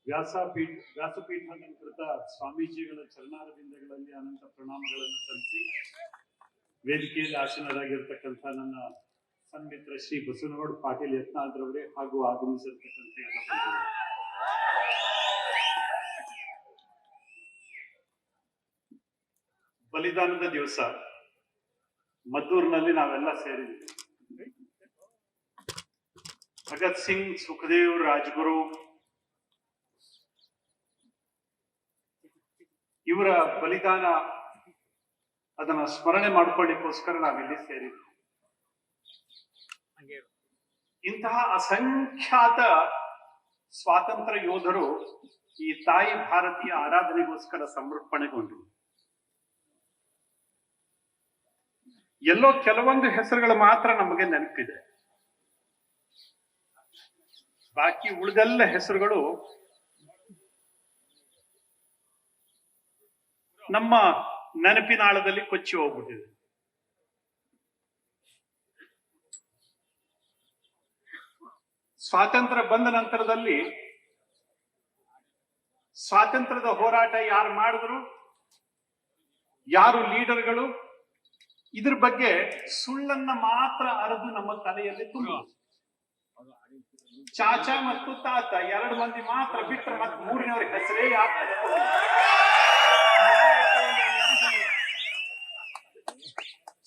ವ್ಯಾಸಪೀಠಾಲಂಕೃತ ಸ್ವಾಮೀಜಿಗಳ ಚರಣಾರವಿಂದಗಳಲ್ಲಿ ಅನಂತ ಪ್ರಣಾಮಗಳನ್ನು ಸಲ್ಲಿಸಿ ವೇದಿಕೆಯಲ್ಲಿ ಆಸೀನರಾಗಿರ್ತಕ್ಕಂಥ ನನ್ನ ಸನ್ಮಿತ್ರ ಶ್ರೀ ಬಸವನಗೌಡ ಪಾಟೀಲ್ ಯತ್ನಾಳ್ರವರೇ ಹಾಗೂ ಆಗಮಿಸಿರ್ತಕ್ಕಂಥ ಎಲ್ಲ ಬಂಧುಗಳು, ಬಲಿದಾನದ ದಿವಸ ಮದ್ದೂರಿನಲ್ಲಿ ನಾವೆಲ್ಲ ಸೇರಿದ್ವಿ. ಭಗತ್ ಸಿಂಗ್, ಸುಖದೇವ್, ರಾಜ್ಗುರು ಇವರ ಬಲಿದಾನ ಅದನ್ನ ಸ್ಮರಣೆ ಮಾಡ್ಕೊಳ್ಳಿಕ್ಕೋಸ್ಕರ ನಾವಿಲ್ಲಿ ಸೇರಿದ್ವಿ. ಇಂತಹ ಅಸಂಖ್ಯಾತ ಸ್ವಾತಂತ್ರ್ಯ ಯೋಧರು ಈ ತಾಯಿ ಭಾರತೀಯ ಆರಾಧನೆಗೋಸ್ಕರ ಸಮರ್ಪಣೆಗೊಂಡರು. ಎಲ್ಲೋ ಕೆಲವೊಂದು ಹೆಸರುಗಳು ಮಾತ್ರ ನಮಗೆ ನೆನಪಿದೆ, ಬಾಕಿ ಉಳಿದೆಲ್ಲ ಹೆಸರುಗಳು ನಮ್ಮ ನೆನಪಿನಾಳದಲ್ಲಿ ಕೊಚ್ಚಿ ಹೋಗ್ಬಿಟ್ಟಿದೆ. ಸ್ವಾತಂತ್ರ್ಯ ಬಂದ ನಂತರದಲ್ಲಿ ಸ್ವಾತಂತ್ರ್ಯದ ಹೋರಾಟ ಯಾರು ಮಾಡಿದ್ರು, ಯಾರು ಲೀಡರ್ಗಳು, ಇದ್ರ ಬಗ್ಗೆ ಸುಳ್ಳನ್ನ ಮಾತ್ರ ಅರೆದು ನಮ್ಮ ತಲೆಯಲ್ಲಿ ತುಂಬ. ಚಾಚಾ ಮತ್ತು ತಾತ ಎರಡು ಮಂದಿ ಮಾತ್ರ ಬಿಟ್ಟರೆ ಮತ್ತೆ ಮೂರನೇವ್ರ ಹೆಸರೇ ಯಾಕೆ?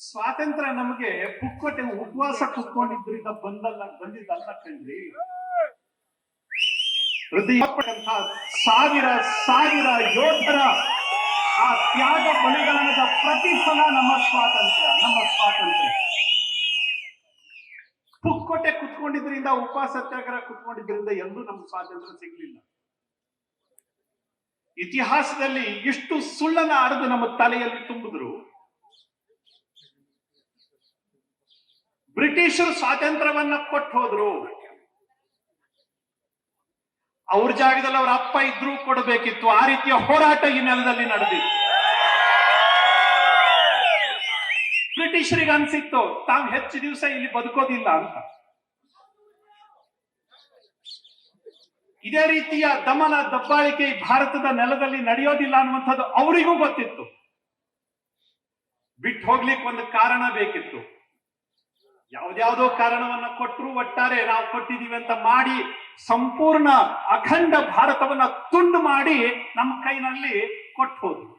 ಸ್ವಾತಂತ್ರ್ಯ ನಮಗೆ ಪುಕ್ಕಟೆ ಉಪವಾಸ ಕುತ್ಕೊಂಡಿದ್ರಿಂದ ಬಂದಿದ್ದಲ್ಲ ಕಣ್ರಿ. ಹೃದಯಪಟ್ಟಂತ ಸಾವಿರ ಸಾವಿರ ಯೋಧರ ಆ ತ್ಯಾಗ ಬಲಿದಾನದ ಪ್ರತಿಫಲ ನಮ್ಮ ಸ್ವಾತಂತ್ರ್ಯ. ಪುಕ್ಕೋಟೆ ಕುತ್ಕೊಂಡಿದ್ರಿಂದ, ಉಪವಾಸ ಸತ್ಯಾಗ್ರಹ ಕುತ್ಕೊಂಡಿದ್ರಿಂದ ಎಲ್ಲೂ ನಮ್ಗೆ ಸ್ವಾತಂತ್ರ್ಯ ಸಿಗ್ಲಿಲ್ಲ. ಇತಿಹಾಸದಲ್ಲಿ ಇಷ್ಟು ಸುಳ್ಳನ್ನ ಅರೆದು ನಮ್ಮ ತಲೆಯಲ್ಲಿ ತುಂಬಿದ್ರು. ಬ್ರಿಟಿಷರು ಸ್ವಾತಂತ್ರ್ಯವನ್ನ ಕೊಟ್ಟು ಹೋದ್ರು. ಅವ್ರ ಜಾಗದಲ್ಲಿ ಅವ್ರ ಅಪ್ಪ ಇದ್ರೂ ಕೊಡಬೇಕಿತ್ತು. ಆ ರೀತಿಯ ಹೋರಾಟ ಈ ನೆಲದಲ್ಲಿ ನಡೆದಿತ್ತು. ಬ್ರಿಟಿಷರಿಗೆ ಅನ್ಸಿತ್ತು ತಾವು ಹೆಚ್ಚು ದಿವಸ ಇಲ್ಲಿ ಬದುಕೋದಿಲ್ಲ ಅಂತ. ಇದೇ ರೀತಿಯ ದಮನ ದಬ್ಬಾಳಿಕೆ ಭಾರತದ ನೆಲದಲ್ಲಿ ನಡೆಯೋದಿಲ್ಲ ಅನ್ನುವಂಥದ್ದು ಅವರಿಗೂ ಗೊತ್ತಿತ್ತು. ಬಿಟ್ಟು ಹೋಗ್ಲಿಕ್ಕೆ ಒಂದು ಕಾರಣ ಬೇಕಿತ್ತು. ಯಾವ್ದ್ಯಾವ್ದೋ ಕಾರಣವನ್ನ ಕೊಟ್ಟರು, ಒಟ್ಟಾರೆ ನಾವು ಕೊಟ್ಟಿದೀವಿ ಅಂತ ಮಾಡಿ ಸಂಪೂರ್ಣ ಅಖಂಡ ಭಾರತವನ್ನ ತುಂಡು ಮಾಡಿ ನಮ್ಮ ಕೈನಲ್ಲಿ ಕೊಟ್ಟು ಹೋದ್ರು.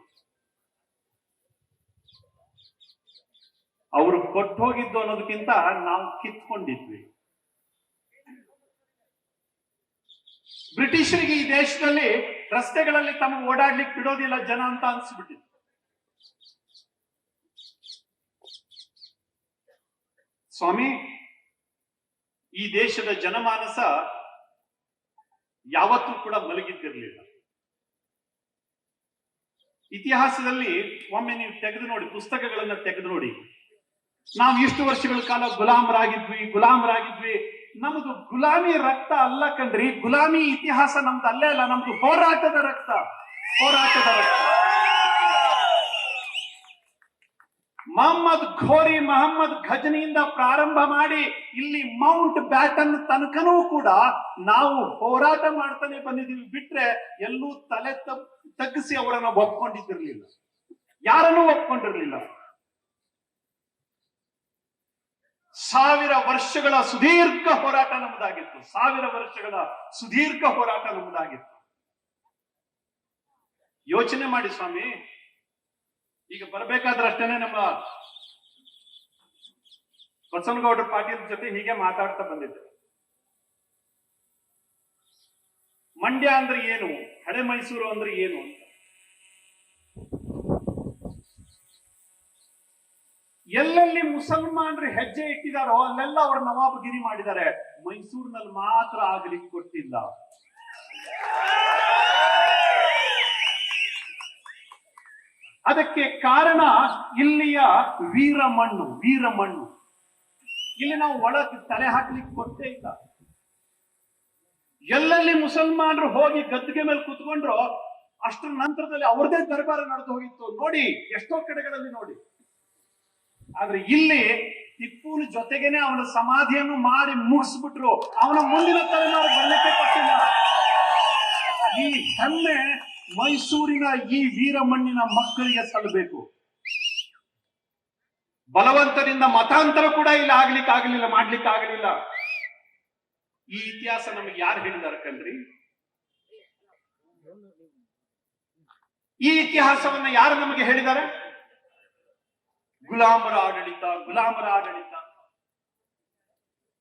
ಅವರು ಕೊಟ್ಟು ಹೋಗಿದ್ದು ಅನ್ನೋದಕ್ಕಿಂತ ನಾವು ಕಿತ್ಕೊಂಡಿದ್ವಿ. ಬ್ರಿಟಿಷರಿಗೆ ಈ ದೇಶದಲ್ಲಿ ರಸ್ತೆಗಳಲ್ಲಿ ತಮಗೆ ಓಡಾಡ್ಲಿಕ್ಕೆ ಬಿಡೋದಿಲ್ಲ ಜನ ಅಂತ ಅನ್ಸ್ಬಿಟ್ಟಿತ್ತು. ಸ್ವಾಮಿ, ಈ ದೇಶದ ಜನಮಾನಸ ಯಾವತ್ತೂ ಕೂಡ ಮಲಗಿದ್ದಿರಲಿಲ್ಲ. ಇತಿಹಾಸದಲ್ಲಿ ಒಮ್ಮೆ ನೀವು ತೆಗೆದು ನೋಡಿ, ಪುಸ್ತಕಗಳನ್ನ ತೆಗೆದು ನೋಡಿ, ನಾವು ಇಷ್ಟು ವರ್ಷಗಳ ಕಾಲ ಗುಲಾಮರಾಗಿದ್ವಿ. ನಮ್ದು ಗುಲಾಮಿ ರಕ್ತ ಅಲ್ಲ ಕಣ್ರಿ. ಗುಲಾಮಿ ಇತಿಹಾಸ ನಮ್ದು ಅಲ್ಲೇ ಅಲ್ಲ, ನಮ್ದು ಹೋರಾಟದ ರಕ್ತ. ಮಹಮ್ಮದ್ ಘಜನಿಯಿಂದ ಪ್ರಾರಂಭ ಮಾಡಿ ಇಲ್ಲಿ ಮೌಂಟ್ ಬ್ಯಾಟನ್ ತನಕನೂ ಕೂಡ ನಾವು ಹೋರಾಟ ಮಾಡ್ತಾನೆ ಬಂದಿದ್ದೀವಿ. ಬಿಟ್ರೆ ಎಲ್ಲೂ ತಲೆ ತಗ್ಗಿಸಿ ಅವರನ್ನು ಒಪ್ಕೊಂಡಿದ್ದಿರ್ಲಿಲ್ಲ, ಯಾರನ್ನೂ ಒಪ್ಕೊಂಡಿರ್ಲಿಲ್ಲ. 1000 ವರ್ಷಗಳ ಸುದೀರ್ಘ ಹೋರಾಟ ನಮ್ಮದಾಗಿತ್ತು. 1000 ವರ್ಷಗಳ ಸುದೀರ್ಘ ಹೋರಾಟ ನಮ್ಮದಾಗಿತ್ತು. ಯೋಚನೆ ಮಾಡಿ ಸ್ವಾಮಿ, ಈಗ ಬರ್ಬೇಕಾದ್ರೆ ಅಷ್ಟೇನೆ ನಮ್ಮ ಬಸವನಗೌಡ ಪಾಟೀಲ್ ಜೊತೆ ಹೀಗೆ ಮಾತಾಡ್ತಾ ಬಂದಿದ್ದೆ. ಮಂಡ್ಯ ಅಂದ್ರೆ ಏನು, ಹಳೆ ಮೈಸೂರು ಅಂದ್ರೆ ಏನು ಅಂತ. ಎಲ್ಲೆಲ್ಲಿ ಮುಸಲ್ಮಾನರು ಹೆಜ್ಜೆ ಇಟ್ಟಿದಾರೋ ಅಲ್ಲೆಲ್ಲ ಅವ್ರ ನವಾಬಗಿರಿ ಮಾಡಿದ್ದಾರೆ. ಮೈಸೂರಿನಲ್ಲಿ ಮಾತ್ರ ಆಗ್ಲಿಕ್ಕೆ ಕೊಟ್ಟಿಲ್ಲ. ಅದಕ್ಕೆ ಕಾರಣ ಇಲ್ಲಿಯ ವೀರಮಣ್ಣು. ಇಲ್ಲಿ ನಾವು ಒಳಗೆ ತಲೆ ಹಾಕ್ಲಿಕ್ಕೆ ಕೊಟ್ಟೇ ಇಲ್ಲ. ಎಲ್ಲೆಲ್ಲಿ ಮುಸಲ್ಮಾನರು ಹೋಗಿ ಗದ್ದಿಗೆ ಮೇಲೆ ಕೂತ್ಕೊಂಡ್ರು ಅಷ್ಟರ ನಂತರದಲ್ಲಿ ಅವ್ರದೇ ದರ್ಬಾರ ನಡೆದು ಹೋಗಿತ್ತು. ನೋಡಿ, ಎಷ್ಟೋ ಕಡೆಗಳಲ್ಲಿ ನೋಡಿ. ಆದ್ರೆ ಇಲ್ಲಿ ಟಿಪ್ಪುನ ಜೊತೆಗೇನೆ ಅವನ ಸಮಾಧಿಯನ್ನು ಮಾಡಿ ಮುಗಿಸ್ಬಿಟ್ರು. ಅವನ ಮುಂದಿನ ತಲೆಮಾರು ಬರ್ಲಿಕ್ಕೆ ಕೊಟ್ಟಿಲ್ಲ. ಹೆಮ್ಮೆ ಮೈಸೂರಿನ ಈ ವೀರ ಮಣ್ಣಿನ ಮಕ್ಕಳಿಗೆ ಸಲ್ಲಬೇಕು. ಬಲವಂತರಿಂದ ಮತಾಂತರ ಕೂಡ ಇಲ್ಲ ಮಾಡ್ಲಿಕ್ಕೆ ಆಗಲಿಲ್ಲ. ಈ ಇತಿಹಾಸ ನಮಗೆ ಯಾರು ಹೇಳಿದಾರೆ ಕಣ್ರಿ? ಈ ಇತಿಹಾಸವನ್ನ ಯಾರು ನಮಗೆ ಹೇಳಿದ್ದಾರೆ? ಗುಲಾಮರ ಆಡಳಿತ.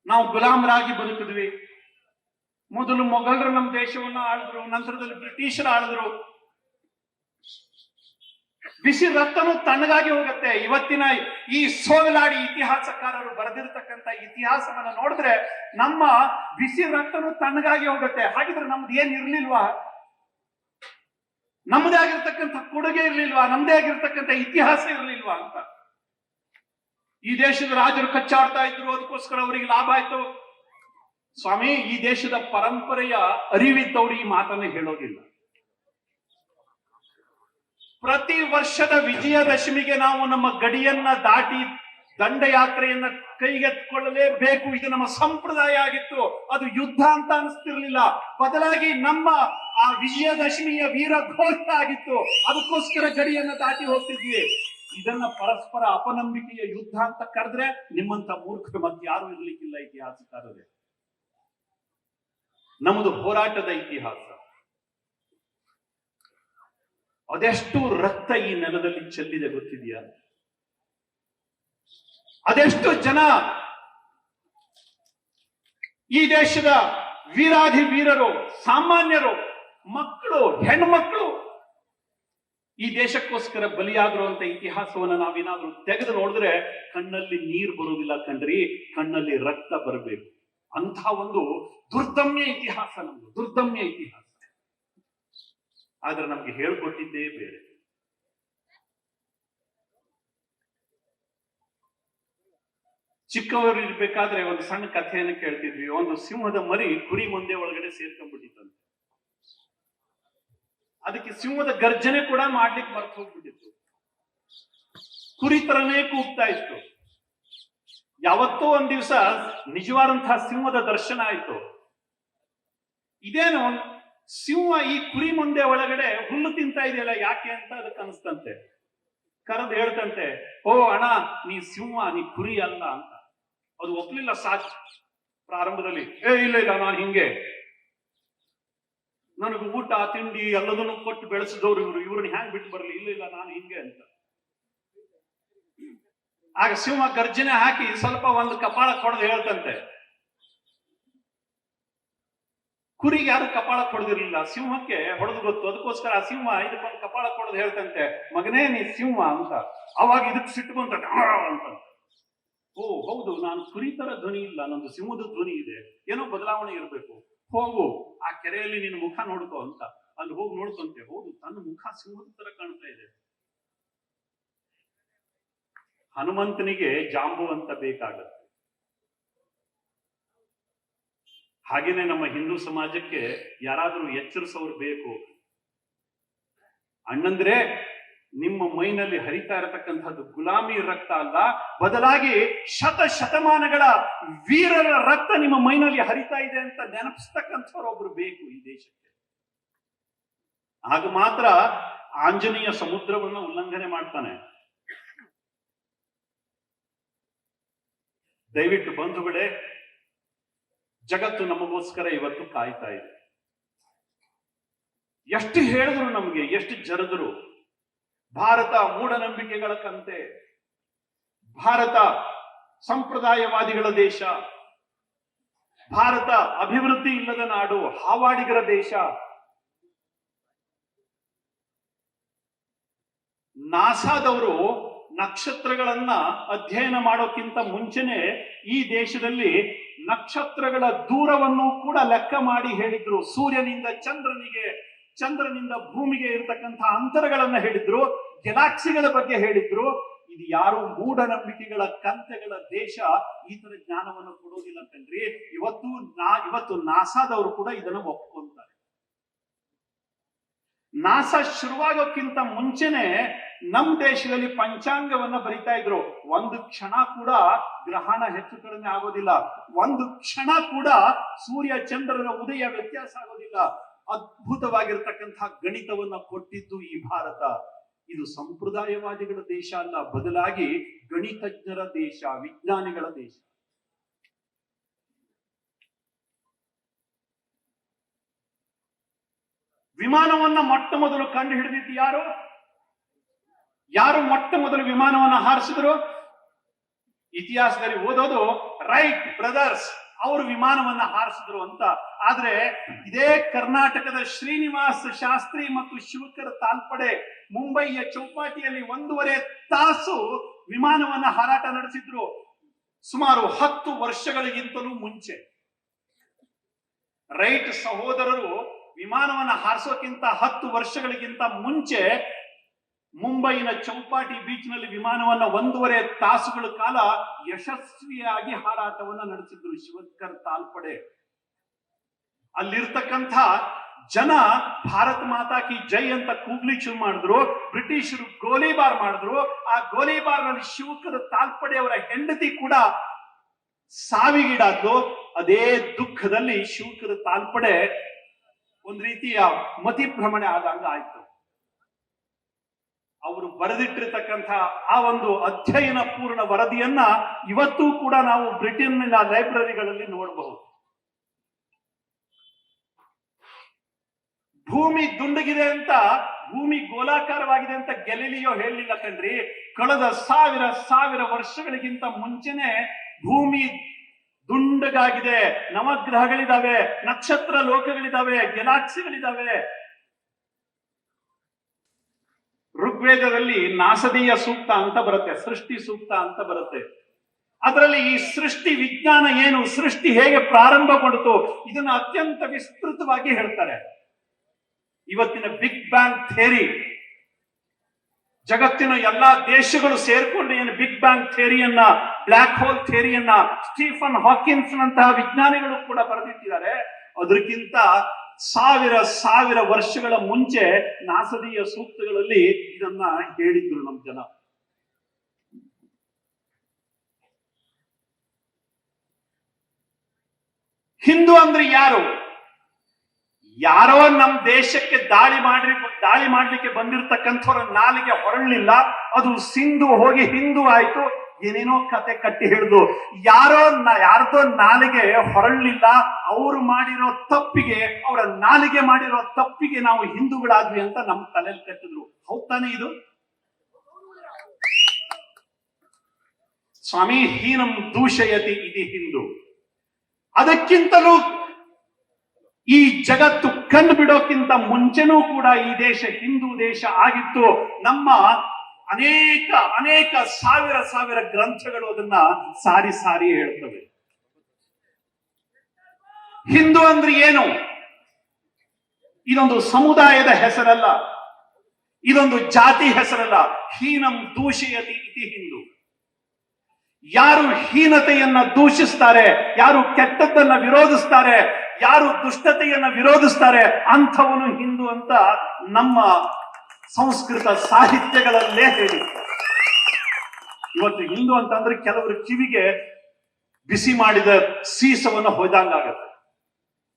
ನಾವು ಗುಲಾಮರಾಗಿ ಬದುಕಿದ್ವಿ. ಮೊದಲು ಮೊಘಲರು ನಮ್ಮ ದೇಶವನ್ನ ಆಳಿದ್ರು, ನಂತರದಲ್ಲಿ ಬ್ರಿಟಿಷರು ಆಳಿದ್ರು. ಬಿಸಿ ರಕ್ತನು ತಣ್ಣಗಾಗಿ ಹೋಗುತ್ತೆ. ಇವತ್ತಿನ ಈ ಸೋಗಲಾಡಿ ಇತಿಹಾಸಕಾರರು ಬರೆದಿರ್ತಕ್ಕಂಥ ಇತಿಹಾಸವನ್ನ ನೋಡಿದ್ರೆ ನಮ್ಮ ಬಿಸಿ ರಕ್ತನು ತಣ್ಣಗಾಗಿ ಹೋಗುತ್ತೆ. ಹಾಗಿದ್ರೆ ನಮ್ದು ಏನ್ ಇರ್ಲಿಲ್ವಾ? ನಮ್ಮದೇ ಆಗಿರ್ತಕ್ಕಂಥ ಕೊಡುಗೆ ಇರ್ಲಿಲ್ವಾ? ನಮ್ದೇ ಆಗಿರ್ತಕ್ಕಂಥ ಇತಿಹಾಸ ಇರ್ಲಿಲ್ವಾ ಅಂತ. ಈ ದೇಶದ ರಾಜರು ಕಚ್ಚಾಡ್ತಾ ಇದ್ರು, ಅದಕ್ಕೋಸ್ಕರ ಅವರಿಗೆ ಲಾಭ ಆಯ್ತು. ಸ್ವಾಮಿ, ಈ ದೇಶದ ಪರಂಪರೆಯ ಅರಿವಿದ್ದವರು ಈ ಮಾತನ್ನು ಹೇಳೋದಿಲ್ಲ. ಪ್ರತಿ ವರ್ಷದ ವಿಜಯದಶಮಿಗೆ ನಾವು ನಮ್ಮ ಗಡಿಯನ್ನ ದಾಟಿ ದಂಡಯಾತ್ರೆಯನ್ನ ಕೈಗೆತ್ತಿಕೊಳ್ಳಲೇಬೇಕು. ಇದು ನಮ್ಮ ಸಂಪ್ರದಾಯ ಆಗಿತ್ತು. ಅದು ಯುದ್ಧ ಅಂತ ಅನಿಸ್ತಿರ್ಲಿಲ್ಲ. ಬದಲಾಗಿ ನಮ್ಮ ಆ ವಿಜಯದಶಮಿಯ ವೀರ ಘೋಷ ಆಗಿತ್ತು. ಅದಕ್ಕೋಸ್ಕರ ಗಡಿಯನ್ನ ದಾಟಿ ಹೋಗ್ತಿದ್ವಿ. ಇದನ್ನ ಪರಸ್ಪರ ಅಪನಂಬಿಕೆಯ ಯುದ್ಧ ಅಂತ ಕರೆದ್ರೆ ನಿಮ್ಮಂತ ಮೂರ್ಖರು ಮತ್ತೆ ಯಾರು ಇರ್ಲಿಕ್ಕಿಲ್ಲ ಇತಿಹಾಸಕಾರರೇ. ನಮ್ಮದು ಹೋರಾಟದ ಇತಿಹಾಸ. ಅದೆಷ್ಟು ರಕ್ತ ಈ ನೆಲದಲ್ಲಿ ಚೆಲ್ಲಿದೆ ಗೊತ್ತಿದೆಯಾ? ಅದೆಷ್ಟು ಜನ ಈ ದೇಶದ ವೀರಾಧಿ ವೀರರು, ಸಾಮಾನ್ಯರು, ಮಕ್ಕಳು, ಹೆಣ್ಮಕ್ಳು ಈ ದೇಶಕ್ಕೋಸ್ಕರ ಬಲಿಯಾದ್ರು ಅಂತ ಇತಿಹಾಸವನ್ನ ನಾವೇನಾದ್ರೂ ತೆಗೆದು ನೋಡಿದ್ರೆ ಕಣ್ಣಲ್ಲಿ ನೀರು ಬರುವುದಿಲ್ಲ ಕಣ್ರಿ, ಕಣ್ಣಲ್ಲಿ ರಕ್ತ ಬರಬೇಕು. ಅಂಥ ಒಂದು ದುರ್ದಮ್ಯ ಇತಿಹಾಸ ನಮ್ದು, ದುರ್ದಮ್ಯ ಇತಿಹಾಸ. ಆದ್ರೆ ನಮ್ಗೆ ಹೇಳ್ಕೊಟ್ಟಿದ್ದೇ ಬೇರೆ. ಚಿಕ್ಕವರು ಇರ್ಬೇಕಾದ್ರೆ ಒಂದು ಸಣ್ಣ ಕಥೆಯನ್ನು ಕೇಳ್ತಿದ್ವಿ. ಒಂದು ಸಿಂಹದ ಮರಿ ಕುರಿ ಮುಂದೆ ಒಳಗಡೆ ಸೇರ್ಕೊಂಡ್ಬಿಟ್ಟಿತ್ತಂತೆ. ಅದಕ್ಕೆ ಸಿಂಹದ ಗರ್ಜನೆ ಕೂಡ ಮಾಡ್ಲಿಕ್ಕೆ ಮರ್ತು ಹೋಗ್ಬಿಟ್ಟಿತ್ತು. ಕುರಿ ತರನೇ ಕೂಗ್ತಾ ಇತ್ತು. ಯಾವತ್ತೋ ಒಂದ್ ದಿವಸ ನಿಜವಾದಂತಹ ಸಿಂಹದ ದರ್ಶನ ಆಯ್ತು. ಇದೇನು ಸಿಂಹ ಈ ಕುರಿ ಮುಂದೆ ಒಳಗಡೆ ಹುಲ್ಲು ತಿಂತಾ ಇದೆಯಲ್ಲ, ಯಾಕೆ ಅಂತ ಅದಕ್ಕೆ ಅನಿಸ್ತಂತೆ. ಕರೆದು ಹೇಳ್ತಂತೆ, ಓ ಅಣ್ಣ, ನೀ ಸಿಂಹ, ನೀ ಕುರಿ ಅಲ್ಲ ಅಂತ. ಅದು ಒಪ್ಲಿಲ್ಲ ಪ್ರಾರಂಭದಲ್ಲಿ. ಇಲ್ಲ ನಾನು ಹಿಂಗೆ, ನನಗೆ ಊಟ ತಿಂಡಿ ಎಲ್ಲದನ್ನು ಕೊಟ್ಟು ಬೆಳೆಸಿದವ್ರು ಇವ್ರನ್ನ ಹ್ಯಾಂಗ್ ಬಿಟ್ಟು ಬರಲಿ, ಇಲ್ಲ ನಾನು ಹಿಂಗೆ ಅಂತ. ಆಗ ಸಿಂಹ ಗರ್ಜನೆ ಹಾಕಿ ಸ್ವಲ್ಪ ಒಂದು ಕಪಾಳ ಕೊಡದು ಹೇಳ್ತಂತೆ. ಕುರಿಗೆ ಯಾರು ಕಪಾಳ ಕೊಡದಿರ್ಲಿಲ್ಲ, ಸಿಂಹಕ್ಕೆ ಹೊಡೆದು ಗೊತ್ತು. ಅದಕ್ಕೋಸ್ಕರ ಆ ಸಿಂಹ ಇದಕ್ಕೊಂದು ಕಪಾಳ ಕೊಡದು ಹೇಳ್ತಂತೆ, ಮಗನೇ ನೀ ಸಿಂಹ ಅಂತ. ಅವಾಗ ಇದಕ್ಕೆ ಸಿಟ್ಟು ಬಂತ ಅಂತ. ಓ ಹೌದು, ನಾನು ಕುರಿ ತರ ಧ್ವನಿ ಇಲ್ಲ, ನಂದು ಸಿಂಹದ ಧ್ವನಿ ಇದೆ, ಏನೋ ಬದಲಾವಣೆ ಇರಬೇಕು. ಹೋಗು ಆ ಕೆರೆಯಲ್ಲಿ ನಿನ್ನ ಮುಖ ನೋಡ್ಕೋ ಅಂತ. ಅಲ್ಲಿ ಹೋಗಿ ನೋಡ್ಕೊಂತೆ, ಹೌದು ತನ್ನ ಮುಖ ಸಿಂಹದ ತರ ಕಾಣ್ತಾ ಇದೆ. ಹನುಮಂತನಿಗೆ ಜಾಂಬುವಂತ ಬೇಕಾಗತ್ತೆ. ಹಾಗೇನೆ ನಮ್ಮ ಹಿಂದೂ ಸಮಾಜಕ್ಕೆ ಯಾರಾದ್ರೂ ಎಚ್ಚರಿಸೋರು ಬೇಕು. ಅಣ್ಣಂದ್ರೆ, ನಿಮ್ಮ ಮೈನಲ್ಲಿ ಹರಿತಾ ಇರತಕ್ಕಂಥದ್ದು ಗುಲಾಮಿ ರಕ್ತ ಅಲ್ಲ, ಬದಲಾಗಿ ಶತಮಾನಗಳ ವೀರರ ರಕ್ತ ನಿಮ್ಮ ಮೈನಲ್ಲಿ ಹರಿತಾ ಇದೆ ಅಂತ ನೆನಪಿಸ್ತಕ್ಕಂಥವ್ರು ಒಬ್ರು ಬೇಕು ಈ ದೇಶಕ್ಕೆ. ಆಗ ಮಾತ್ರ ಆಂಜನೇಯ ಸಮುದ್ರವನ್ನು ಉಲ್ಲಂಘನೆ ಮಾಡ್ತಾನೆ. ದಯವಿಟ್ಟು ಬಂಧುಗಳೇ, ಜಗತ್ತು ನಮಗೋಸ್ಕರ ಇವತ್ತು ಕಾಯ್ತಾ ಇದೆ. ಎಷ್ಟು ಹೇಳಿದ್ರು ನಮಗೆ, ಎಷ್ಟು ಜರದ್ರು. ಭಾರತ ಮೂಢನಂಬಿಕೆಗಳ ಕಂತೆ, ಭಾರತ ಸಂಪ್ರದಾಯವಾದಿಗಳ ದೇಶ, ಭಾರತ ಅಭಿವೃದ್ಧಿ ಇಲ್ಲದ ನಾಡು, ಹಾವಾಡಿಗರ ದೇಶ. ನಾಸಾದವರು ನಕ್ಷತ್ರಗಳನ್ನ ಅಧ್ಯಯನ ಮಾಡೋಕ್ಕಿಂತ ಮುಂಚೆನೆ ಈ ದೇಶದಲ್ಲಿ ನಕ್ಷತ್ರಗಳ ದೂರವನ್ನು ಕೂಡ ಲೆಕ್ಕ ಮಾಡಿ ಹೇಳಿದ್ರು. ಸೂರ್ಯನಿಂದ ಚಂದ್ರನಿಗೆ, ಚಂದ್ರನಿಂದ ಭೂಮಿಗೆ ಇರತಕ್ಕಂಥ ಅಂತರಗಳನ್ನ ಹೇಳಿದ್ರು, ಗ್ಯಾಲಾಕ್ಸಿಗಳ ಬಗ್ಗೆ ಹೇಳಿದ್ರು. ಇದು ಯಾರು ಮೂಢನಂಬಿಕೆಗಳ ಕಂತೆಗಳ ದೇಶ ಈ ತರ ಜ್ಞಾನವನ್ನು ಕೊಡೋದಿಲ್ಲ ಕಣ್ರಿ. ಇವತ್ತು ನಾಸಾದವರು ಕೂಡ ಇದನ್ನು ಒಪ್ಕೊಂತಾರೆ. ನಾಸಾ ಶುರುವಾಗೋಕ್ಕಿಂತ ಮುಂಚೆನೆ ನಮ್ಮ ದೇಶದಲ್ಲಿ ಪಂಚಾಂಗವನ್ನ ಬರಿತಾ ಇದ್ರು. ಒಂದು ಕ್ಷಣ ಕೂಡ ಗ್ರಹಣ ಹೆಚ್ಚು ಕಡಿಮೆ ಆಗೋದಿಲ್ಲ, ಒಂದು ಕ್ಷಣ ಕೂಡ ಸೂರ್ಯ ಚಂದ್ರನ ಉದಯ ವ್ಯತ್ಯಾಸ ಆಗೋದಿಲ್ಲ. ಅದ್ಭುತವಾಗಿರ್ತಕ್ಕಂತಹ ಗಣಿತವನ್ನ ಕೊಟ್ಟಿದ್ದು ಈ ಭಾರತ. ಇದು ಸಂಪ್ರದಾಯವಾದಿಗಳ ದೇಶ ಅಲ್ಲ, ಬದಲಾಗಿ ಗಣಿತಜ್ಞರ ದೇಶ, ವಿಜ್ಞಾನಿಗಳ ದೇಶ. ವಿಮಾನವನ್ನ ಮೊಟ್ಟ ಮೊದಲು ಕಂಡು ಹಿಡಿದಿದ್ದು ಯಾರು? ಯಾರು ಮೊಟ್ಟ ಮೊದಲು ವಿಮಾನವನ್ನ ಹಾರಿಸಿದ್ರು? ಇತಿಹಾಸದಲ್ಲಿ ಓದೋದು ರೈಟ್ ಬ್ರದರ್ಸ್ ಅವರು ವಿಮಾನವನ್ನ ಹಾರಿಸಿದ್ರು ಅಂತ. ಆದ್ರೆ ಇದೇ ಕರ್ನಾಟಕದ ಶ್ರೀನಿವಾಸ ಶಾಸ್ತ್ರಿ ಮತ್ತು ಶಿವಕರ್ ತಾಲ್ಪಡೆ ಮುಂಬಯಿಯ ಚೌಪಾಟಿಯಲ್ಲಿ 1.5 ತಾಸು ವಿಮಾನವನ್ನ ಹಾರಾಟ ನಡೆಸಿದ್ರು, ಸುಮಾರು 10 ವರ್ಷಗಳಿಗಿಂತಲೂ ಮುಂಚೆ. ರೈಟ್ ಸಹೋದರರು ವಿಮಾನವನ್ನ ಹಾರಿಸೋಕ್ಕಿಂತ 10 ವರ್ಷಗಳಿಗಿಂತ ಮುಂಚೆ ಮುಂಬೈನ ಚೌಪಾಟಿ ಬೀಚ್ ನಲ್ಲಿ ವಿಮಾನವನ್ನ 1.5 ತಾಸುಗಳ ಕಾಲ ಯಶಸ್ವಿಯಾಗಿ ಹಾರಾಟವನ್ನ ನಡೆಸಿದ್ರು ಶಿವಕರ್ ತಾಲ್ಪಡೆ. ಅಲ್ಲಿರ್ತಕ್ಕಂಥ ಜನ ಭಾರತ ಮಾತಾ ಕಿ ಜೈ ಅಂತ ಕೂಗ್ಲಿಕ್ಕೆ ಶುರು ಮಾಡಿದ್ರು. ಬ್ರಿಟಿಷರು ಗೋಲಿಬಾರ್ ಮಾಡಿದ್ರು. ಆ ಗೋಲಿಬಾರ್ ನಲ್ಲಿ ಶಿವಕರ್ ತಾಲ್ಪಡೆ ಅವರ ಹೆಂಡತಿ ಕೂಡ ಸಾವಿಗೀಡಾದ್ದು. ಅದೇ ದುಃಖದಲ್ಲಿ ಶಿವಕರ್ ತಾಲ್ಪಡೆ ಒಂದ್ ರೀತಿಯ ಮತಿಭ್ರಮಣೆ ಆದಂಗ ಆಯ್ತು. ಅವರು ಬರೆದಿಟ್ಟಿರ್ತಕ್ಕಂಥ ಆ ಒಂದು ಅಧ್ಯಯನ ಪೂರ್ಣ ವರದಿಯನ್ನ ಇವತ್ತೂ ಕೂಡ ನಾವು ಬ್ರಿಟನ್ನಿನ ಲೈಬ್ರರಿಗಳಲ್ಲಿ ನೋಡಬಹುದು. ಭೂಮಿ ದುಂಡಗಿದೆ ಅಂತ, ಭೂಮಿ ಗೋಲಾಕಾರವಾಗಿದೆ ಅಂತ ಗೆಲಿಲಿಯೋ ಹೇಳಲಿಲ್ಲ ಕಣ್ರಿ. ಕಳೆದ ಸಾವಿರ ವರ್ಷಗಳಿಗಿಂತ ಮುಂಚೆನೆ ಭೂಮಿ ದುಂಡಗಾಗಿದೆ, ನವಗ್ರಹಗಳಿದಾವೆ, ನಕ್ಷತ್ರ ಲೋಕಗಳಿದಾವೆ, ಗ್ಯಾಲಾಕ್ಸಿಗಳಿದಾವೆ. ಋಗ್ವೇದದಲ್ಲಿ ನಾಸದೀಯ ಸೂಕ್ತ ಅಂತ ಬರುತ್ತೆ, ಸೃಷ್ಟಿ ಸೂಕ್ತ ಅಂತ ಬರುತ್ತೆ. ಅದರಲ್ಲಿ ಈ ಸೃಷ್ಟಿ ವಿಜ್ಞಾನ ಏನು, ಸೃಷ್ಟಿ ಹೇಗೆ ಪ್ರಾರಂಭಗೊಂಡಿತು, ಇದನ್ನ ಅತ್ಯಂತ ವಿಸ್ತೃತವಾಗಿ ಹೇಳ್ತಾರೆ. ಇವತ್ತಿನ ಬಿಗ್ ಬ್ಯಾಂಗ್ ಥಿಯರಿ, ಜಗತ್ತಿನ ಎಲ್ಲಾ ದೇಶಗಳು ಸೇರ್ಕೊಂಡು ಏನು ಬಿಗ್ ಬ್ಯಾಂಗ್ ಥಿಯರಿಯನ್ನ, ಬ್ಲಾಕ್ ಹೋಲ್ ಥಿಯರಿಯನ್ನ ಸ್ಟೀಫನ್ ಹಾಕಿನ್ಸ್ ನಂತಹ ವಿಜ್ಞಾನಿಗಳು ಕೂಡ ಬರೆದಿಟ್ಟಿದ್ದಾರೆ. ಅದಕ್ಕಿಂತ ಸಾವಿರ ವರ್ಷಗಳ ಮುಂಚೆ ನಾಸದೀಯ ಸೂಕ್ತಗಳಲ್ಲಿ ಇದನ್ನ ಹೇಳಿದ್ರು ನಮ್ಮ ಜನ. ಹಿಂದೂ ಅಂದ್ರೆ ಯಾರು? ಯಾರೋ ನಮ್ಮ ದೇಶಕ್ಕೆ ದಾಳಿ ಮಾಡ್ಲಿಕ್ಕೆ ಬಂದಿರತಕ್ಕಂಥವ್ರ ನಾಲಿಗೆ ಹೊರಳಲಿಲ್ಲ, ಅದು ಸಿಂಧು ಹೋಗಿ ಹಿಂದೂ ಆಯ್ತು, ಏನೇನೋ ಕತೆ ಕಟ್ಟಿ ಹಿಡಿದು ಯಾರ್ದೋ ನಾಲಿಗೆ ಹೊರಳಲಿಲ್ಲ. ಅವರು ಮಾಡಿರೋ ತಪ್ಪಿಗೆ, ಅವರ ನಾಲಿಗೆ ಮಾಡಿರೋ ತಪ್ಪಿಗೆ ನಾವು ಹಿಂದೂಗಳಾದ್ವಿ ಅಂತ ನಮ್ಮ ತಲೆಯಲ್ಲಿ ಕಟ್ಟಿದ್ರು. ಹೌದಾನೆ ಇದು? ಸ್ವಾಮಿ ಹೀನಂ ದೂಷಯತಿ ಇದಿ ಹಿಂದೂ. ಅದಕ್ಕಿಂತಲೂ ಈ ಜಗತ್ತು ಕಂಡು ಬಿಡೋಕ್ಕಿಂತ ಮುಂಚೆನೂ ಕೂಡ ಈ ದೇಶ ಹಿಂದೂ ದೇಶ ಆಗಿತ್ತು. ನಮ್ಮ ಅನೇಕ ಸಾವಿರ ಗ್ರಂಥಗಳು ಅದನ್ನ ಸಾರಿ ಹೇಳ್ತವೆ. ಹಿಂದೂ ಅಂದ್ರೆ ಏನು? ಇದೊಂದು ಸಮುದಾಯದ ಹೆಸರಲ್ಲ, ಇದೊಂದು ಜಾತಿ ಹೆಸರಲ್ಲ. ಹೀನಂ ದೂಷಯತಿ ಇತಿ ಹಿಂದೂ. ಯಾರು ಹೀನತೆಯನ್ನ ದೂಷಿಸ್ತಾರೆ, ಯಾರು ಕೆಟ್ಟದ್ದನ್ನ ವಿರೋಧಿಸ್ತಾರೆ, ಯಾರು ದುಷ್ಟತೆಯನ್ನ ವಿರೋಧಿಸ್ತಾರೆ, ಅಂಥವನು ಹಿಂದೂ ಅಂತ ನಮ್ಮ ಸಂಸ್ಕೃತ ಸಾಹಿತ್ಯಗಳಲ್ಲೇ ಹೇಳಿದ್ದಾರೆ. ಇವತ್ತು ಹಿಂದೂ ಅಂತಂದ್ರೆ ಕೆಲವರು ಕಿವಿಗೆ ಬಿಸಿ ಮಾಡಿದ ಸೀಸವನ್ನು ಹೊಯ್ದಂಗಾಗತ್ತೆ.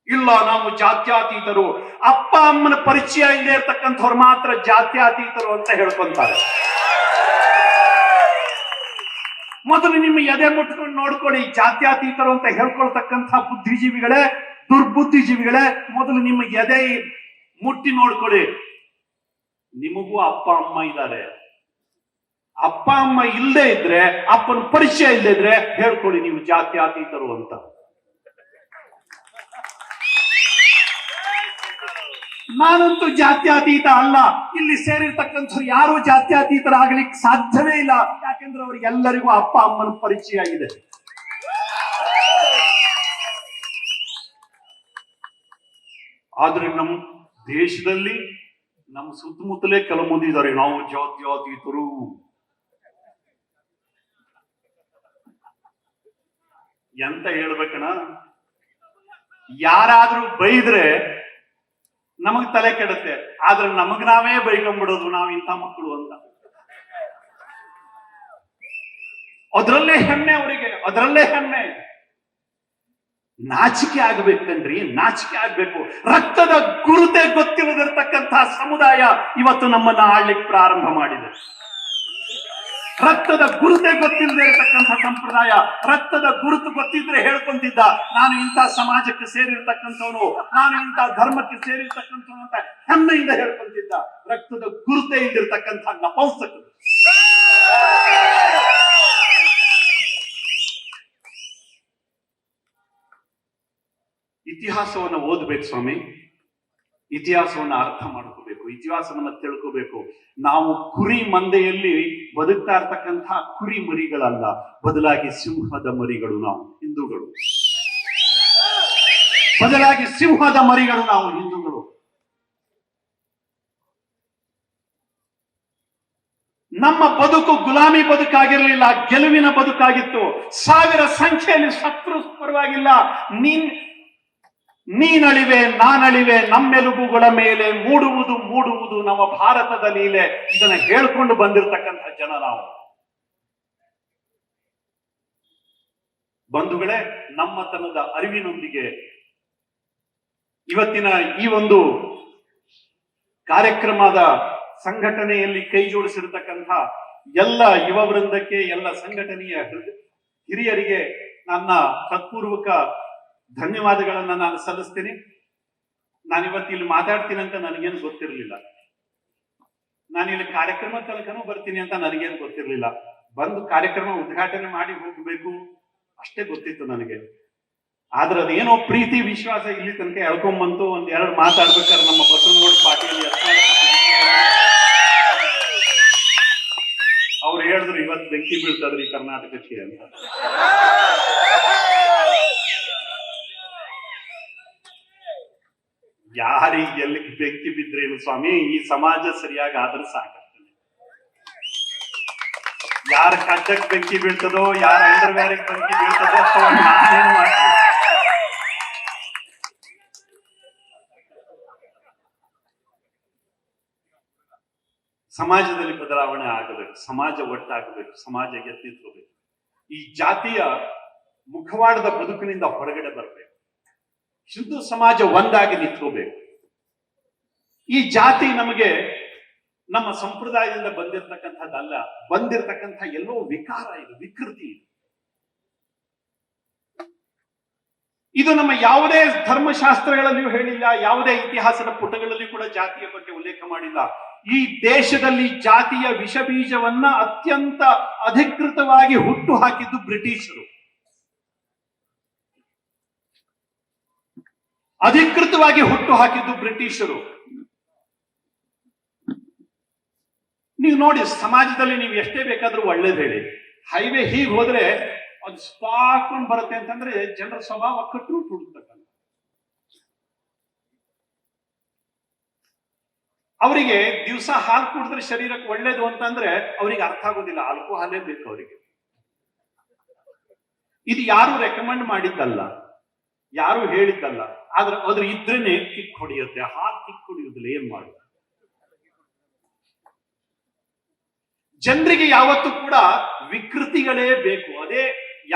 ಇಲ್ಲ, ನಾವು ಜಾತ್ಯಾತೀತರು, ಅಪ್ಪ ಅಮ್ಮನ ಪರಿಚಯ ಇಲ್ಲದೆ ಇರ್ತಕ್ಕಂಥವ್ರು ಮಾತ್ರ ಜಾತ್ಯಾತೀತರು ಅಂತ ಹೇಳ್ಕೊಂತಾರೆ. ಮೊದಲು ನಿಮ್ಮ ಎದೆ ಮುಟ್ಕೊಂಡು ನೋಡ್ಕೊಳ್ಳಿ. ಜಾತ್ಯಾತೀತರು ಅಂತ ಹೇಳ್ಕೊಳ್ತಕ್ಕಂಥ ಬುದ್ಧಿಜೀವಿಗಳೇ, ದುರ್ಬುದ್ಧಿಜೀವಿಗಳೇ, ಮೊದಲು ನಿಮ್ಮ ಎದೆ ಮುಟ್ಟಿ ನೋಡ್ಕೊಳ್ಳಿ. ನಿಮಗೂ ಅಪ್ಪ ಅಮ್ಮ ಇದ್ದಾರೆ. ಅಪ್ಪ ಅಮ್ಮ ಇಲ್ಲದೆ ಇದ್ರೆ, ಅಪ್ಪನ ಪರಿಚಯ ಇಲ್ಲದೆ ಇದ್ರೆ ಹೇಳ್ಕೊಳ್ಳಿ ನೀವು ಜಾತ್ಯಾತೀತರು ಅಂತ. ನಾನಂತೂ ಜಾತ್ಯಾತೀತ ಅಲ್ಲ. ಇಲ್ಲಿ ಸೇರಿರ್ತಕ್ಕಂಥವ್ರು ಯಾರು ಜಾತ್ಯಾತೀತರಾಗ್ಲಿಕ್ಕೆ ಸಾಧ್ಯವೇ ಇಲ್ಲ. ಯಾಕೆಂದ್ರೆ ಅವ್ರಿಗೆಲ್ಲರಿಗೂ ಅಪ್ಪ ಅಮ್ಮನ ಪರಿಚಯ ಇದೆ. ಆದ್ರೆ ನಮ್ಮ ದೇಶದಲ್ಲಿ, ನಮ್ಮ ಸುತ್ತಮುತ್ತಲೇ ಕೆಲವು ಮಂದಿ ಇದ್ದಾರೆ, ನಾವು ಜಾತ್ಯಾತೀತರು. ಎಂತ ಹೇಳ್ಬೇಕಣ, ಯಾರಾದ್ರೂ ಬೈದ್ರೆ ನಮಗ್ ತಲೆ ಕೆಡುತ್ತೆ, ಆದ್ರೆ ನಮಗ್ ನಾವೇ ಬೈಕೊಂಡ್ಬಿಡೋದು ನಾವ್ ಇಂಥ ಮಕ್ಕಳು ಅಂತ. ಅದರಲ್ಲೇ ಹೆಮ್ಮೆ ಅವರಿಗೆ, ಅದರಲ್ಲೇ ಹೆಮ್ಮೆ. ನಾಚಿಕೆ ಆಗ್ಬೇಕನ್ರಿ, ನಾಚಿಕೆ ಆಗ್ಬೇಕು. ರಕ್ತದ ಗುರುತೆ ಗೊತ್ತಿಲ್ಲದಿರ್ತಕ್ಕಂತಹ ಸಮುದಾಯ ಇವತ್ತು ನಮ್ಮನ್ನ ಆಳ್ಲಿಕ್ಕೆ ಪ್ರಾರಂಭ ಮಾಡಿದೆ. ರಕ್ತದ ಗುರುತೆ ಗೊತ್ತಿಲ್ಲದೆ ಇರತಕ್ಕಂಥ ಸಂಪ್ರದಾಯ. ರಕ್ತದ ಗುರುತು ಗೊತ್ತಿದ್ರೆ ಹೇಳ್ಕೊಂತಿದ್ದ, ನಾನು ಇಂಥ ಸಮಾಜಕ್ಕೆ ಸೇರಿರ್ತಕ್ಕಂಥವನು, ನಾನು ಇಂಥ ಧರ್ಮಕ್ಕೆ ಸೇರಿರ್ತಕ್ಕಂಥವನು ಅಂತ ಹೆಮ್ಮೆಯಿಂದ ಹೇಳ್ಕೊಂತಿದ್ದ. ರಕ್ತದ ಗುರುತೆ ಇಲ್ಲಿರ್ತಕ್ಕಂಥ ನಪುಂಸಕರು. ಇತಿಹಾಸವನ್ನು ಓದ್ಬೇಕು ಸ್ವಾಮಿ, ಇತಿಹಾಸವನ್ನ ಅರ್ಥ ಮಾಡ್ಕೋಬೇಕು, ಇತಿಹಾಸವನ್ನ ತಿಳ್ಕೋಬೇಕು. ನಾವು ಕುರಿ ಮಂದೆಯಲ್ಲಿ ಬದುಕ್ತಾ ಇರ್ತಕ್ಕಂಥ ಕುರಿ ಮರಿಗಳಲ್ಲ, ಬದಲಾಗಿ ಸಿಂಹದ ಮರಿಗಳು ನಾವು ಹಿಂದೂಗಳು. ಬದಲಾಗಿ ಸಿಂಹದ ಮರಿಗಳು ನಾವು ಹಿಂದೂಗಳು. ನಮ್ಮ ಬದುಕು ಗುಲಾಮಿ ಬದುಕಾಗಿರ್ಲಿಲ್ಲ, ಗೆಲುವಿನ ಬದುಕಾಗಿತ್ತು. 1000 ಸಂಖ್ಯೆಯಲ್ಲಿ ಶತ್ರು ಪರವಾಗಿಲ್ಲ. ನೀನಳಿವೆ ನಾನಳಿವೆ, ನಮ್ಮೆಲುಬುಗಳ ಮೇಲೆ ಮೂಡುವುದು ನಮ್ಮ ಭಾರತದ ಲೀಲೆ. ಇದನ್ನ ಹೇಳ್ಕೊಂಡು ಬಂದಿರತಕ್ಕಂಥ ಜನ ನಾವು. ಬಂಧುಗಳೇ, ನಮ್ಮತನದ ಅರಿವಿನೊಂದಿಗೆ ಇವತ್ತಿನ ಈ ಒಂದು ಕಾರ್ಯಕ್ರಮದ ಸಂಘಟನೆಯಲ್ಲಿ ಕೈ ಜೋಡಿಸಿರತಕ್ಕಂಥ ಎಲ್ಲ ಯುವ ವೃಂದಕ್ಕೆ, ಎಲ್ಲ ಸಂಘಟನೆಯ ಹಿರಿಯರಿಗೆ ನನ್ನ ಹೃತ್ಪೂರ್ವಕ ಧನ್ಯವಾದಗಳನ್ನ ನಾನು ಸಲ್ಲಿಸ್ತೀನಿ. ನಾನಿವತ್ತು ಇಲ್ಲಿ ಮಾತಾಡ್ತೀನಿ ಅಂತ ನನಗೇನು ಗೊತ್ತಿರಲಿಲ್ಲ. ನಾನಿಲ್ಲಿ ಕಾರ್ಯಕ್ರಮ ತನಕನೂ ಬರ್ತೀನಿ ಅಂತ ನನಗೇನು ಗೊತ್ತಿರಲಿಲ್ಲ. ಬಂದು ಕಾರ್ಯಕ್ರಮ ಉದ್ಘಾಟನೆ ಮಾಡಿ ಹೋಗ್ಬೇಕು ಅಷ್ಟೇ ಗೊತ್ತಿತ್ತು ನನಗೆ. ಆದ್ರೆ ಅದೇನೋ ಪ್ರೀತಿ ವಿಶ್ವಾಸ ಇಲ್ಲಿ ತನಕ ಎಳ್ಕೊಂಬಂತು. ಒಂದೆರಡು ಮಾತಾಡ್ಬೇಕಾದ್ರೆ ನಮ್ಮ ಬಸವನಗೌಡ ಪಾಟೀಲ್ ಅವ್ರು ಹೇಳಿದ್ರು, ಇವತ್ತು ಬೆಂಕಿ ಬೀಳ್ತದ್ರಿ ಕರ್ನಾಟಕಕ್ಕೆ ಅಂತ. ಯಾರಿಗೆ ಎಲ್ಲಿ ಬೆಂಕಿ ಬಿದ್ರೇನು ಸ್ವಾಮಿ, ಈ ಸಮಾಜ ಸರಿಯಾಗಿ ಆದ್ರೆ ಸಾಕಾಗ್ತದೆ. ಯಾರ ಕಡ್ಡಕ್ಕೆ ಬೆಂಕಿ ಬೀಳ್ತದೋ, ಯಾರ ಅಂಡರ್ವೇರ್ಗೆ ಬೆಂಕಿ ಬೀಳ್ತದೋ ನಾನೇನು ಮಾಡ್ತೀನಿ. ಸಮಾಜದಲ್ಲಿ ಬದಲಾವಣೆ ಆಗಬೇಕು, ಸಮಾಜ ಒಟ್ಟಾಗಬೇಕು, ಸಮಾಜ ಎತ್ತಿ ನಿಂತ್ಕೋಬೇಕು. ಈ ಜಾತಿಯ ಮುಖವಾಡದ ಬದುಕಿನಿಂದ ಹೊರಗಡೆ ಬರಬೇಕು. ಹಿಂದೂ ಸಮಾಜ ಒಂದಾಗಿ ನಿಂತ್ಕೋಬೇಕು. ಈ ಜಾತಿ ನಮಗೆ ನಮ್ಮ ಸಂಪ್ರದಾಯದಿಂದ ಬಂದಿರತಕ್ಕಂಥದ್ದಲ್ಲ, ಬಂದಿರತಕ್ಕಂಥ ಎಲ್ಲೋ ವಿಕಾರ, ಇದು ವಿಕೃತಿ. ಇದು ನಮ್ಮ ಯಾವುದೇ ಧರ್ಮಶಾಸ್ತ್ರಗಳಲ್ಲಿಯೂ ಹೇಳಿಲ್ಲ, ಯಾವುದೇ ಇತಿಹಾಸದ ಪುಟಗಳಲ್ಲಿ ಕೂಡ ಜಾತಿಯ ಬಗ್ಗೆ ಉಲ್ಲೇಖ ಮಾಡಿಲ್ಲ. ಈ ದೇಶದಲ್ಲಿ ಜಾತಿಯ ವಿಷಬೀಜವನ್ನ ಅತ್ಯಂತ ಅಧಿಕೃತವಾಗಿ ಹುಟ್ಟು ಹಾಕಿದ್ದು ಬ್ರಿಟಿಷರು. ಅಧಿಕೃತವಾಗಿ ಹುಟ್ಟು ಹಾಕಿದ್ದು ಬ್ರಿಟಿಷರು. ನೀವು ನೋಡಿ, ಸಮಾಜದಲ್ಲಿ ನೀವು ಎಷ್ಟೇ ಬೇಕಾದ್ರೂ ಒಳ್ಳೇದು ಹೇಳಿ, ಹೈವೇ ಹೀಗೆ ಹೋದ್ರೆ ಅದು ಸ್ಪಾಕೊಂಡು ಬರುತ್ತೆ ಅಂತಂದ್ರೆ ಜನರ ಸ್ವಭಾವ ಕಟ್ಟರು ಹುಡುಕ್ತಕ್ಕಂಥ. ಅವರಿಗೆ ದಿವಸ ಹಾಲು ಕುಡಿದ್ರೆ ಶರೀರಕ್ಕೆ ಒಳ್ಳೇದು ಅಂತಂದ್ರೆ ಅವರಿಗೆ ಅರ್ಥ ಆಗೋದಿಲ್ಲ. ಆಲ್ಕೋಹಾಲೇ ಬೇಕು ಅವರಿಗೆ. ಇದು ಯಾರು ರೆಕಮೆಂಡ್ ಮಾಡಿದ್ದಲ್ಲ, ಯಾರು ಹೇಳಿದ್ದಲ್ಲ. ಆದ್ರೆ ಅದ್ರ ಇದ್ರೇನೆ ಕಿಕ್ ಹೊಡೆಯುತ್ತೆ. ಹಾಲು ಕಿಕ್ ಹೊಡೆಯುವುದಿಲ್ಲ, ಏನ್ ಮಾಡುದು? ಜನರಿಗೆ ಯಾವತ್ತೂ ಕೂಡ ವಿಕೃತಿಗಳೇ ಬೇಕು, ಅದೇ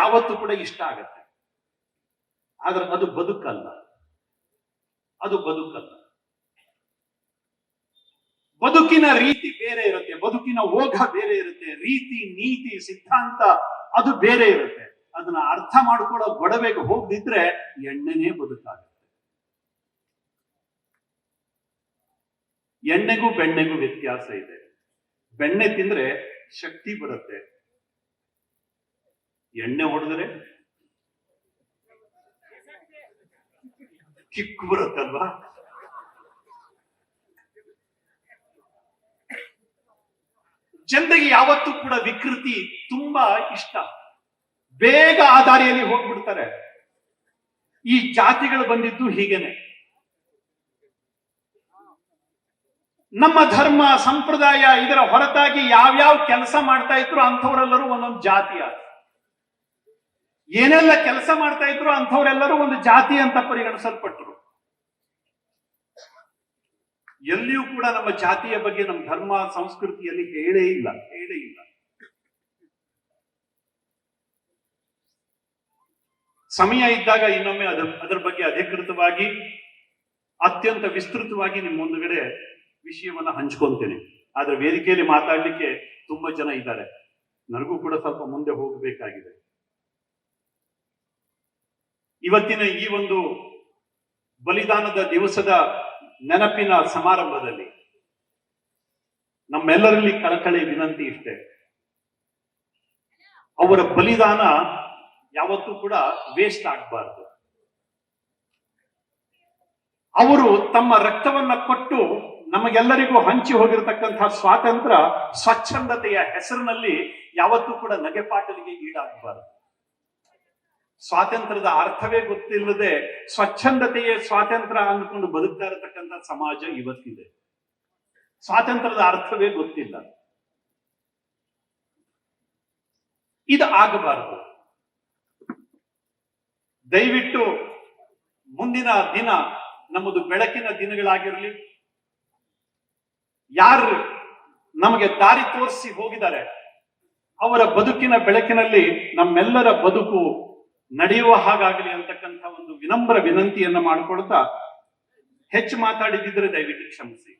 ಯಾವತ್ತೂ ಕೂಡ ಇಷ್ಟ ಆಗತ್ತೆ. ಆದ್ರೆ ಅದು ಬದುಕಲ್ಲ, ಅದು ಬದುಕಲ್ಲ. ಬದುಕಿನ ರೀತಿ ಬೇರೆ ಇರುತ್ತೆ, ಬದುಕಿನ ಓಘ ಬೇರೆ ಇರುತ್ತೆ, ರೀತಿ ನೀತಿ ಸಿದ್ಧಾಂತ ಅದು ಬೇರೆ ಇರುತ್ತೆ. ಅದನ್ನ ಅರ್ಥ ಮಾಡ್ಕೊಳ್ಳೋ ಗೊಡವೆಗೆ ಹೋಗದಿದ್ರೆ ಎಣ್ಣೆನೇ ಬದುಕಾಗುತ್ತೆ. ಎಣ್ಣೆಗೂ ಬೆಣ್ಣೆಗೂ ವ್ಯತ್ಯಾಸ ಇದೆ. ಬೆಣ್ಣೆ ತಿಂದ್ರೆ ಶಕ್ತಿ ಬರುತ್ತೆ, ಎಣ್ಣೆ ಹೊಡೆದ್ರೆ ಕಿಕ್ಕು ಬರುತ್ತಲ್ವಾ? ಜನರಿಗೆ ಯಾವತ್ತೂ ಕೂಡ ವಿಕೃತಿ ತುಂಬಾ ಇಷ್ಟ, ಬೇಗ ಆ ದಾರಿಯಲ್ಲಿ ಹೋಗ್ಬಿಡ್ತಾರೆ. ಈ ಜಾತಿಗಳು ಬಂದಿದ್ದು ಹೀಗೇನೆ. ನಮ್ಮ ಧರ್ಮ ಸಂಪ್ರದಾಯ ಇದರ ಹೊರತಾಗಿ ಯಾವ್ಯಾವ ಕೆಲಸ ಮಾಡ್ತಾ ಇದ್ರು ಅಂಥವರೆಲ್ಲರೂ ಒಂದೊಂದು ಜಾತಿಯ, ಏನೆಲ್ಲ ಕೆಲಸ ಮಾಡ್ತಾ ಇದ್ರು ಅಂಥವರೆಲ್ಲರೂ ಒಂದು ಜಾತಿ ಅಂತ ಪರಿಗಣಿಸಲ್ಪಟ್ಟರು. ಎಲ್ಲಿಯೂ ಕೂಡ ನಮ್ಮ ಜಾತಿಯ ಬಗ್ಗೆ ನಮ್ಮ ಧರ್ಮ ಸಂಸ್ಕೃತಿಯಲ್ಲಿ ಹೇಳೇ ಇಲ್ಲ. ಸಮಯ ಇದ್ದಾಗ ಇನ್ನೊಮ್ಮೆ ಅದರ ಬಗ್ಗೆ ಅಧಿಕೃತವಾಗಿ ಅತ್ಯಂತ ವಿಸ್ತೃತವಾಗಿ ನಿಮ್ಮ ಮುಂದುಗಡೆ ವಿಷಯವನ್ನ ಹಂಚ್ಕೊಂತೇನೆ. ಆದ್ರೆ ವೇದಿಕೆಯಲ್ಲಿ ಮಾತಾಡ್ಲಿಕ್ಕೆ ತುಂಬಾ ಜನ ಇದ್ದಾರೆ, ನನಗೂ ಕೂಡ ಸ್ವಲ್ಪ ಮುಂದೆ ಹೋಗಬೇಕಾಗಿದೆ. ಇವತ್ತಿನ ಈ ಒಂದು ಬಲಿದಾನದ ದಿವಸದ ನೆನಪಿನ ಸಮಾರಂಭದಲ್ಲಿ ನಮ್ಮೆಲ್ಲರಲ್ಲಿ ಕಳಕಳಿ ವಿನಂತಿ ಇಷ್ಟೇ, ಅವರ ಬಲಿದಾನ ಯಾವತ್ತೂ ಕೂಡ ವೇಸ್ಟ್ ಆಗಬಾರ್ದು. ಅವರು ತಮ್ಮ ರಕ್ತವನ್ನ ಕೊಟ್ಟು ನಮಗೆಲ್ಲರಿಗೂ ಹಂಚಿ ಹೋಗಿರತಕ್ಕಂತಹ ಸ್ವಾತಂತ್ರ್ಯ ಸ್ವಚ್ಛಂದತೆಯ ಹೆಸರಿನಲ್ಲಿ ಯಾವತ್ತೂ ಕೂಡ ನಗೆಪಾಟಲಿಗೆ ಈಡಾಗಬಾರದು. ಸ್ವಾತಂತ್ರ್ಯದ ಅರ್ಥವೇ ಗೊತ್ತಿಲ್ಲದೆ ಸ್ವಚ್ಛಂದತೆಯೇ ಸ್ವಾತಂತ್ರ್ಯ ಅಂದ್ಕೊಂಡು ಬದುಕ್ತಾ ಇರತಕ್ಕಂಥ ಸಮಾಜ ಇವತ್ತಿದೆ. ಸ್ವಾತಂತ್ರ್ಯದ ಅರ್ಥವೇ ಗೊತ್ತಿಲ್ಲ. ಇದು ಆಗಬಾರದು. ದಯವಿಟ್ಟು ಮುಂದಿನ ದಿನ ನಮ್ಮದು ಬೆಳಕಿನ ದಿನಗಳಾಗಿರಲಿ. ಯಾರು ನಮಗೆ ದಾರಿ ತೋರಿಸಿ ಹೋಗಿದ್ದಾರೆ ಅವರ ಬದುಕಿನ ಬೆಳಕಿನಲ್ಲಿ ನಮ್ಮೆಲ್ಲರ ಬದುಕು ನಡೆಯುವ ಹಾಗಾಗಲಿ ಅಂತಕ್ಕಂಥ ಒಂದು ವಿನಮ್ರ ವಿನಂತಿಯನ್ನ ಮಾಡಿಕೊಳ್ತಾ, ಹೆಚ್ಚು ಮಾತಾಡಿದ್ರೆ ದಯವಿಟ್ಟು ಕ್ಷಮಿಸಿ.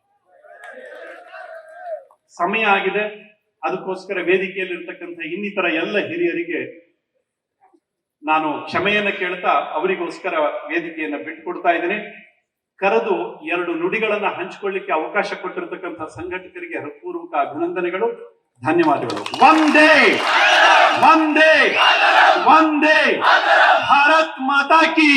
ಸಮಯ ಆಗಿದೆ. ಅದಕ್ಕೋಸ್ಕರ ವೇದಿಕೆಯಲ್ಲಿ ಇರ್ತಕ್ಕಂಥ ಇನ್ನಿತರ ಎಲ್ಲ ಹಿರಿಯರಿಗೆ ನಾನು ಕ್ಷಮೆಯನ್ನ ಕೇಳ್ತಾ ಅವರಿಗೋಸ್ಕರ ವೇದಿಕೆಯನ್ನ ಬಿಟ್ಟುಕೊಡ್ತಾ ಇದ್ದೀನಿ. ಕರೆದು ಎರಡು ನುಡಿಗಳನ್ನ ಹಂಚಿಕೊಳ್ಳಿಕ್ಕೆ ಅವಕಾಶ ಕೊಟ್ಟಿರತಕ್ಕಂಥ ಸಂಘಟಕರಿಗೆ ಹೃತ್ಪೂರ್ವಕ ಅಭಿನಂದನೆಗಳು, ಧನ್ಯವಾದಗಳು. ವಂದೇ ವಂದೇ ವಂದೇ ಭಾರತ್ ಮಾತಾ ಕಿ